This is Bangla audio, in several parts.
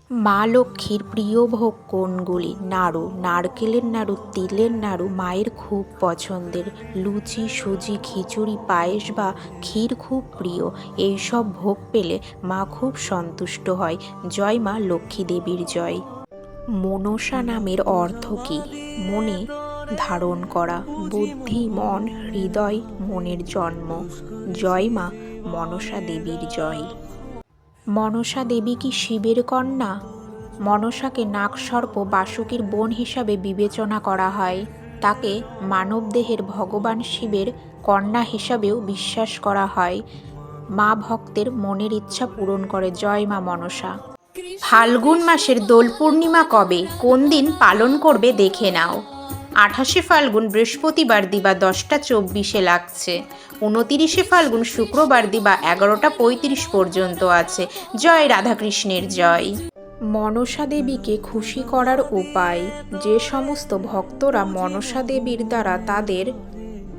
মা লক্ষ্মীর প্রিয় ভোগ কোনগুলি? নাড়ু, নারকেলের নাড়ু, তিলের নাড়ু মায়ের খুব পছন্দের। লুচি, সুজি, খিচুড়ি, পায়েস বা ক্ষীর খুব প্রিয়। এইসব ভোগ পেলে মা খুব সন্তুষ্ট হয়। জয় মা লক্ষ্মী দেবীর জয়। মনসা নামের অর্থ কী? মনে ধারণ করা। বুদ্ধি, মন, হৃদয়, মনের জন্ম। জয় মা মনসা দেবীর জয়। মনসা দেবী কি শিবের কন্যা? মনসাকে নাগসর্প বাসুকীর বোন হিসাবে বিবেচনা করা হয়। তাকে মানবদেহের ভগবান শিবের কন্যা হিসাবেও বিশ্বাস করা হয়। মা ভক্তের মনের ইচ্ছা পূরণ করে। জয় মা মনসা। ফাল্গুন মাসের দোল পূর্ণিমা কবে, কোন দিন পালন করবে দেখে নাও। 28শে ফাল্গুন বৃহস্পতিবার দিবা 10টা 24 লাগছে। 29শে ফাল্গুন শুক্রবার দিবা 11টা 35 পর্যন্ত আছে। জয় রাধাকৃষ্ণের জয়। মনসা দেবীকে খুশি করার উপায়। যে সমস্ত ভক্তরা মনসা দেবীর দ্বারা তাদের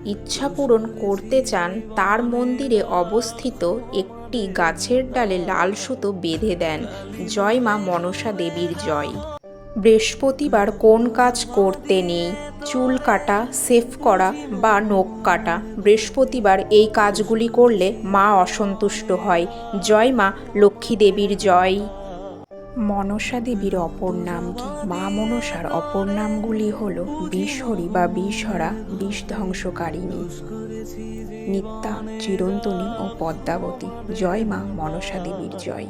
ইচ্ছা পূরণ করতে চান, তার মন্দিরে অবস্থিত একটি গাছের ডালে লাল সুতো বেঁধে দেন। জয় মা মনসা দেবীর জয়। বৃহস্পতিবার কোন কাজ করতে নেই? চুল কাটা, শেভ করা বা নখ কাটা। বৃহস্পতিবার এই কাজগুলি করলে মা অসন্তুষ্ট হয়। জয় মা লক্ষ্মী দেবীর জয়। মনসা দেবীর অপর নাম কি? মা মনসার অপর নামগুলি হল বিষহরী বা বিষহরা, বিষ ধ্বংসকারিণী, নিত্যা, চিরন্তনী ও পদ্মাবতী। জয় মা মনসা দেবীর জয়।